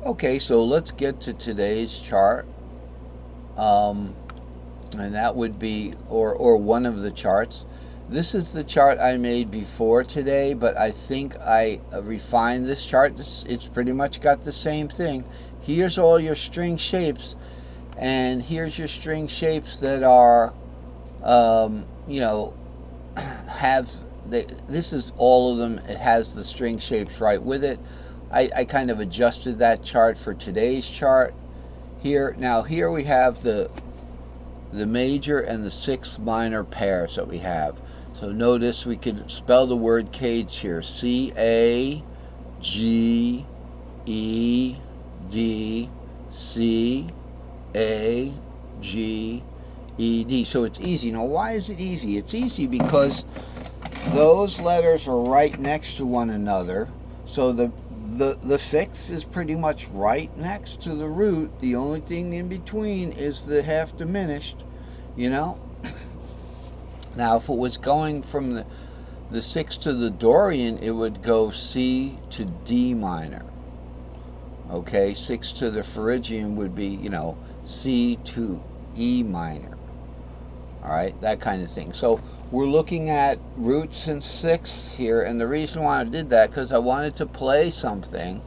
Okay, so let's get to today's chart. Um, and that would be, or one of the charts. This is the chart I made before today, but I think I refined this chart. It's pretty much got the same thing. Here's all your string shapes, and here's your string shapes that are, you know, have this is all of them. It has the string shapes right with it. I kind of adjusted that chart for today's chart here. Now here we have the major and the sixth minor pairs that we have. So notice we could spell the word cage here. C-A-G-E-D-C-A-G-E-D. So it's easy. Now why is it easy? It's easy because those letters are right next to one another. So the six is pretty much right next to the root. The only thing in between is the half diminished, you know. Now, if it was going from the six to the Dorian, it would go C to D minor. Okay, six to the Phrygian would be, C to E minor. All right, that kind of thing. So we're looking at roots and sixths here, and the reason why I did that because I wanted to play something.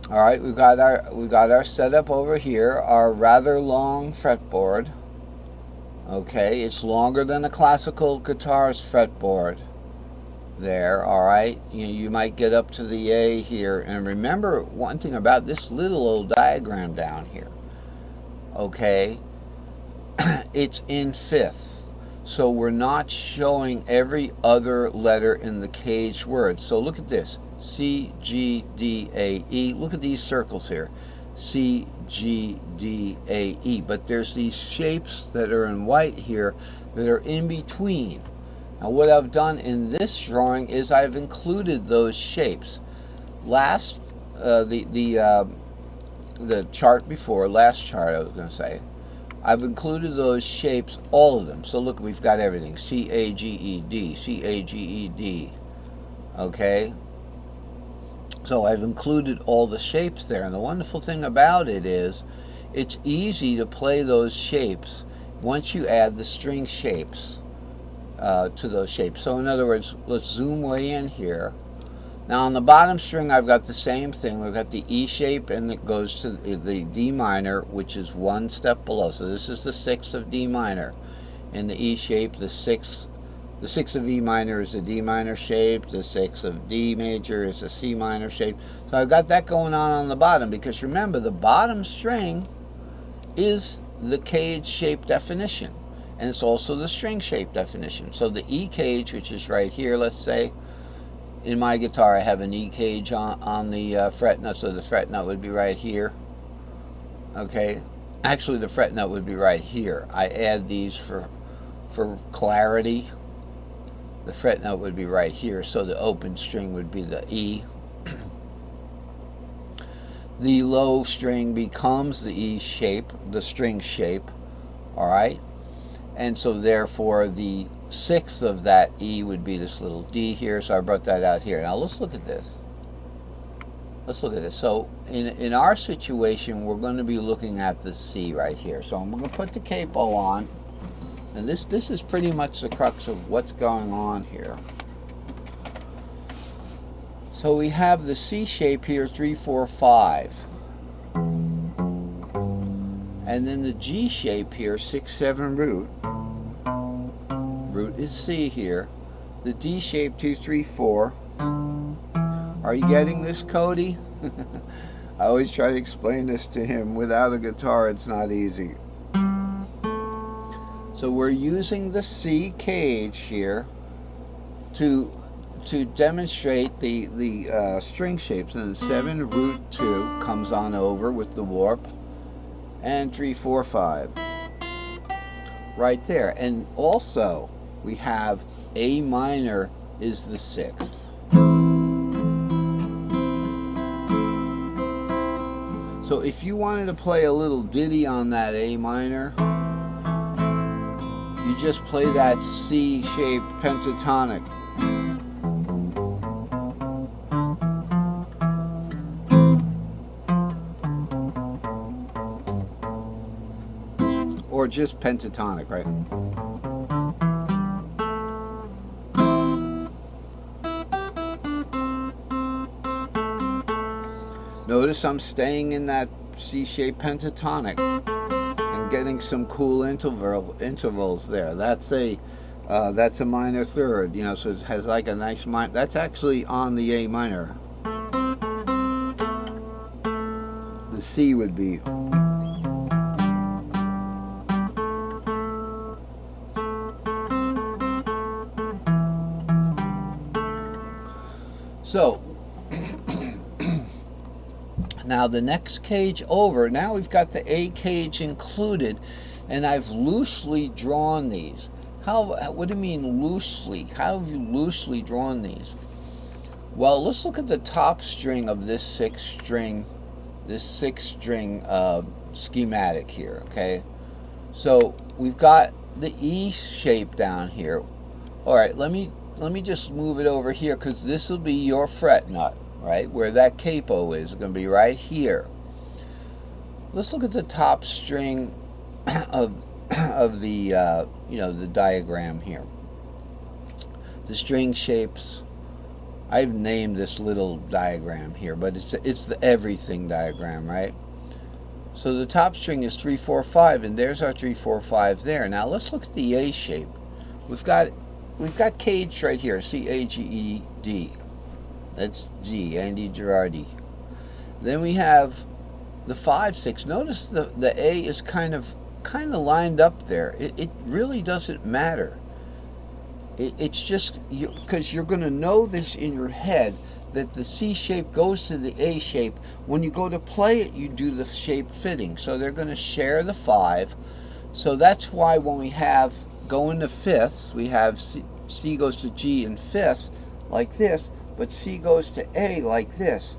All right, we got our setup over here, our rather long fretboard. Okay, it's longer than a classical guitar's fretboard. There, all right. You might get up to the A here, and remember one thing about this little old diagram down here. Okay, it's in fifths. So we're not showing every other letter in the caged word. So look at this. C, G, D, A, E. Look at these circles here. C, G, D, A, E. But there's these shapes that are in white here that are in between. Now what I've done in this drawing is I've included those shapes. Last, the chart before, last chart I was going to say, I've included those shapes, all of them. So look, we've got everything. C-A-G-E-D, C-A-G-E-D. Okay? So I've included all the shapes there. And the wonderful thing about it is it's easy to play those shapes once you add the string shapes to those shapes. So in other words, let's zoom way in here. Now on the bottom string I've got the same thing. We've got the E shape and it goes to the D minor, which is one step below. So this is the sixth of D minor. In the E shape, the sixth of E minor is a D minor shape. The sixth of D major is a C minor shape. So I've got that going on the bottom because remember the bottom string is the cage shape definition. And it's also the string shape definition. So the E cage, which is right here, let's say, in my guitar I have an E cage on the fret nut, so the fret nut would be right here. Okay, actually the fret nut would be right here. I add these for clarity. The fret nut would be right here, so the open string would be the E. The low string becomes the E shape, the string shape, all right? And so therefore the sixth of that E would be this little D here, so I brought that out here. Now let's look at this. Let's look at this. So in our situation, we're going to be looking at the C right here. So I'm going to put the capo on, and this is pretty much the crux of what's going on here. So we have the C shape here, 3, 4, 5. And then the G shape here, 6, 7 root. Root is C here. The D shape, 2, 3, 4. Are you getting this, Cody? I always try to explain this to him. Without a guitar, it's not easy. So we're using the C cage here to demonstrate the string shapes. And the 7 root 2 comes on over with the warp, and 3, 4, 5 right there. And also we have A minor is the 6th. So if you wanted to play a little ditty on that A minor, you just play that C-shaped pentatonic. or just pentatonic, right? Notice I'm staying in that C-shaped pentatonic and getting some cool intervals there. That's a minor third, you know, so it has like a nice minor. That's actually on the A minor. The C would be. So now the next cage over, now we've got the A cage included, and I've loosely drawn these. What do you mean loosely? How have you loosely drawn these? Well, let's look at the top string of this six string schematic here, okay? So we've got the E shape down here. All right, let me just move it over here, because this will be your fret nut, right? Where that capo is going to be right here. Let's look at the top string of the you know, the diagram here. The string shapes. I've named this little diagram here, but it's the everything diagram, right? So the top string is 3, 4, 5, and there's our 3, 4, 5 there. Now let's look at the A shape. We've got caged right here, C-A-G-E-D. That's G, Andy Girardi. Then we have the 5, 6. Notice the A is kind of lined up there. It really doesn't matter. It's just because you're going to know this in your head, that the C shape goes to the A shape. When you go to play it, you do the shape fitting. So they're going to share the 5. So that's why when we have go into fifths, we have C goes to G in fifths like this, but C goes to A like this.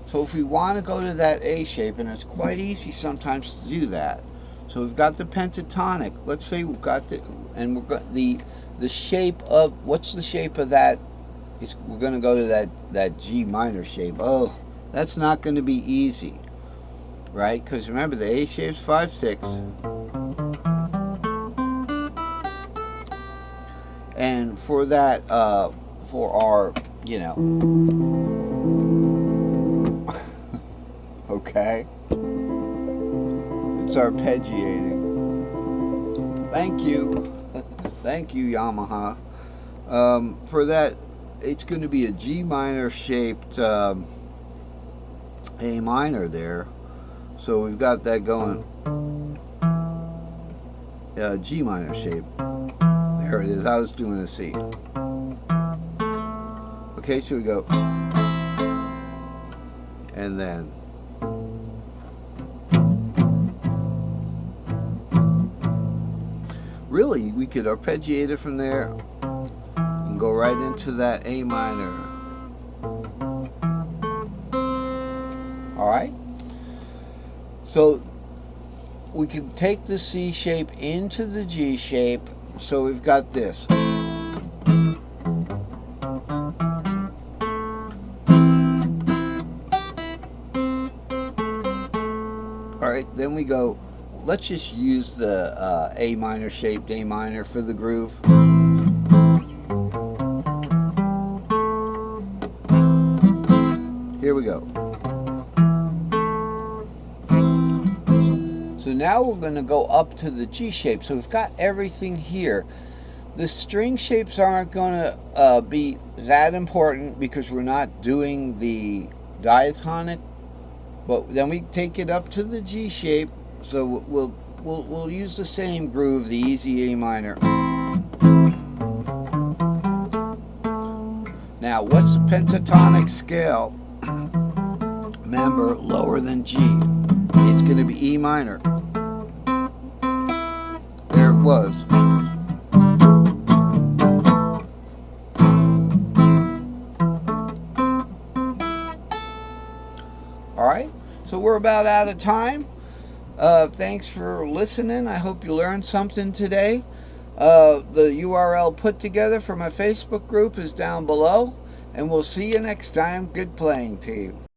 So if we want to go to that A shape, and it's quite easy sometimes to do that. So we've got the pentatonic. Let's say we've got and we've got the shape of, what's the shape of that? We're going to go to that G minor shape. Oh, that's not going to be easy, right? Because remember, the A shape's 5, 6. And for that, for our, you know, okay, it's arpeggiating. Thank you. Thank you, Yamaha. For that, it's going to be a G minor shaped A minor there. So we've got that going. G minor shape. There it is. I was doing a C. Okay, so we go. And then. Really, we could arpeggiate it from there and go right into that A minor. Alright? So we can take the C shape into the G shape. So we've got this. Alright, then we go. Let's just use the A minor shaped A minor for the groove. Here we go. So now we're going to go up to the G shape. So we've got everything here. The string shapes aren't going to be that important because we're not doing the diatonic. But then we take it up to the G shape. So we'll use the same groove, the easy A minor. Now, what's the pentatonic scale? Remember, lower than G. It's going to be E minor. There it was. All right, so we're about out of time. Thanks for listening. I hope you learned something today. The URL put together for my Facebook group is down below, and we'll see you next time. Good playing to you.